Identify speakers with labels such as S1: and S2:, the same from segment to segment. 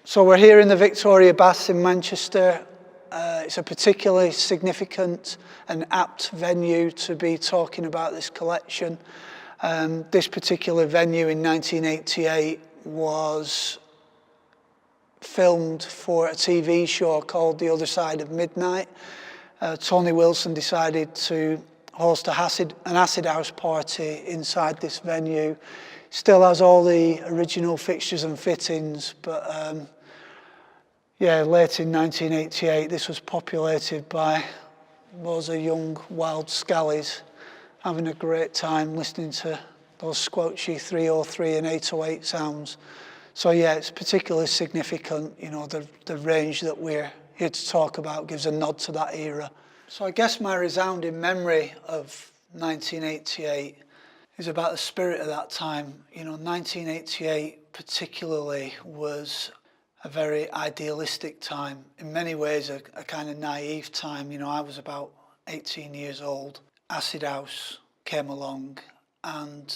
S1: So we're here in the Victoria Baths in Manchester. It's a particularly significant and apt venue to be talking about this collection. This particular venue in 1988 was filmed for a TV show called The Other Side of Midnight. Tony Wilson decided to host an acid house party inside this venue. Still has all the original fixtures and fittings, but yeah, late in 1988, this was populated by loads of young, wild scallies having a great time listening to those squelchy 303 and 808 sounds. So yeah, it's particularly significant, you know, the range that we're here to talk about gives a nod to that era. So I guess my resounding memory of 1988 is about the spirit of that time. You know, 1988 particularly was a very idealistic time, in many ways a kind of naive time. You know, I was about 18 years old. Acid House came along, and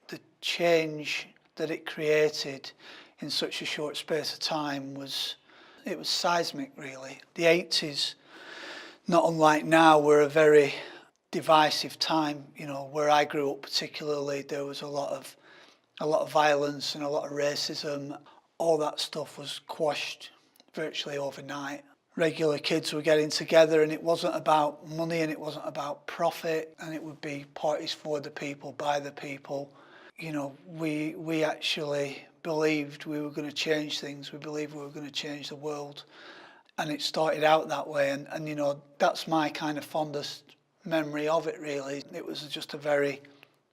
S1: the change that it created in such a short space of time was seismic, really. The 80s, not unlike now, were a very divisive time. You know, where I grew up particularly, there was a lot of violence and a lot of racism. All that stuff was quashed virtually overnight. Regular kids were getting together, and it wasn't about money and it wasn't about profit, and it would be parties for the people, by the people. You know, we actually believed we were going to change things. We believed we were going to change the world, and it started out that way. And you know, that's my kind of fondest memory of it, really. It was just a very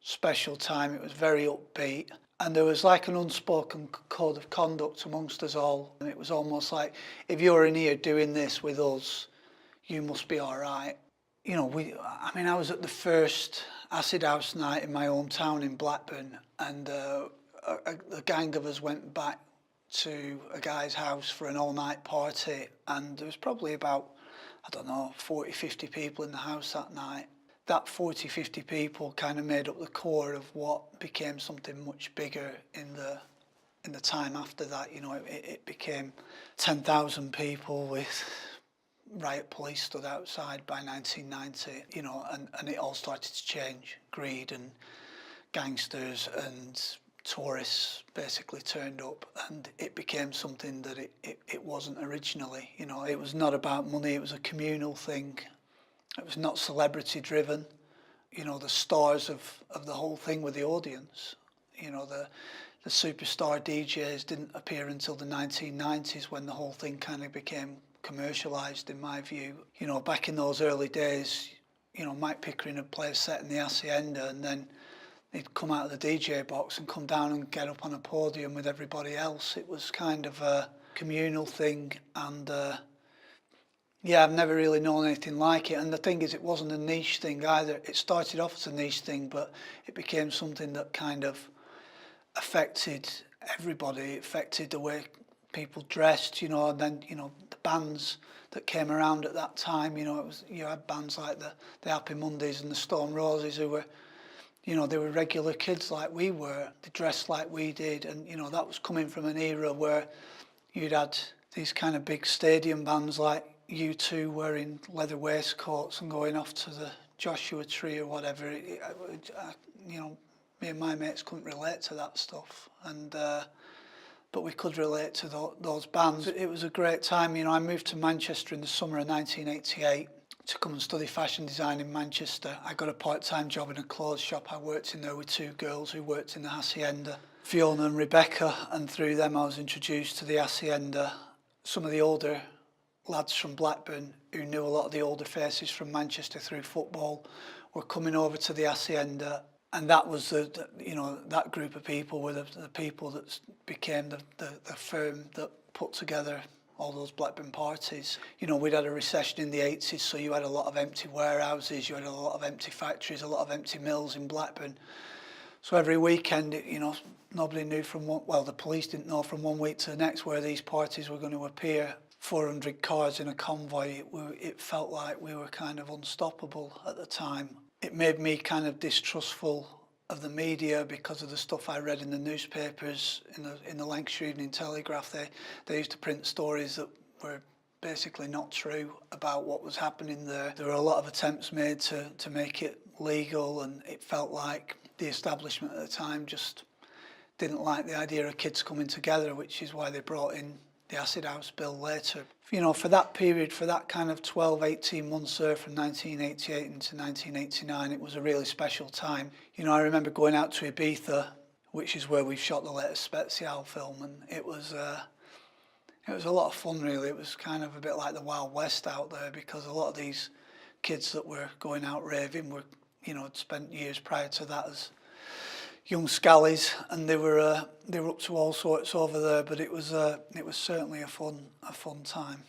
S1: special time. It was very upbeat. And there was like an unspoken code of conduct amongst us all. And it was almost like, if you're in here doing this with us, you must be all right. You know, I was at the first acid house night in my hometown in Blackburn, and a gang of us went back to a guy's house for an all-night party, and there was probably about, I don't know, 40, 50 people in the house that night. That 40, 50 people kind of made up the core of what became something much bigger in the time after that. You know, it became 10,000 people with riot police stood outside by 1990, you know, and it all started to change. Greed and gangsters and tourists basically turned up, and it became something that it wasn't originally. You know, it was not about money, it was a communal thing. It was not celebrity driven. You know, the stars of the whole thing were the audience. You know, the superstar DJs didn't appear until the 1990s, when the whole thing kind of became commercialised, in my view. You know, back in those early days, you know, Mike Pickering would play a set in the Hacienda, and then he'd come out of the DJ box and come down and get up on a podium with everybody else. It was kind of a communal thing, and yeah, I've never really known anything like it. And the thing is, it wasn't a niche thing either. It started off as a niche thing, but it became something that kind of affected everybody. It affected the way people dressed, you know, and then, you know, the bands that came around at that time, you know, you had bands like the Happy Mondays and the Stone Roses, who were, you know, they were regular kids like we were. They dressed like we did, and, you know, that was coming from an era where you'd had these kind of big stadium bands like U2 wearing leather waistcoats and going off to the Joshua Tree or whatever. You know, me and my mates couldn't relate to that stuff, and but we could relate to those bands. It was a great time. You know, I moved to Manchester in the summer of 1988 to come and study fashion design in Manchester. I got a part-time job in a clothes shop. I worked in there with two girls who worked in the Hacienda, Fiona and Rebecca, and through them I was introduced to the Hacienda. Some of the older lads from Blackburn, who knew a lot of the older faces from Manchester through football, were coming over to the Hacienda, and that was you know, that group of people were the people that became the firm that put together all those Blackburn parties. You know, we'd had a recession in the 80s, so you had a lot of empty warehouses, you had a lot of empty factories, a lot of empty mills in Blackburn. So every weekend, you know, nobody knew the police didn't know from one week to the next where these parties were going to appear. 400 cars in a convoy, it felt like we were kind of unstoppable at the time. It made me kind of distrustful of the media, because of the stuff I read in the newspapers, in the Lancashire Evening Telegraph. They used to print stories that were basically not true about what was happening there. There were a lot of attempts made to make it legal, and it felt like the establishment at the time just didn't like the idea of kids coming together, which is why they brought in the Acid House Bill later. You know, for that period, for that kind of 12, 18 months there from 1988 into 1989, it was a really special time. You know, I remember going out to Ibiza, which is where we've shot the latest Spezial film, and it was a lot of fun, really. It was kind of a bit like the Wild West out there, because a lot of these kids that were going out raving were, you know, had spent years prior to that as young scallies, and they were up to all sorts over there. But it was certainly a fun time.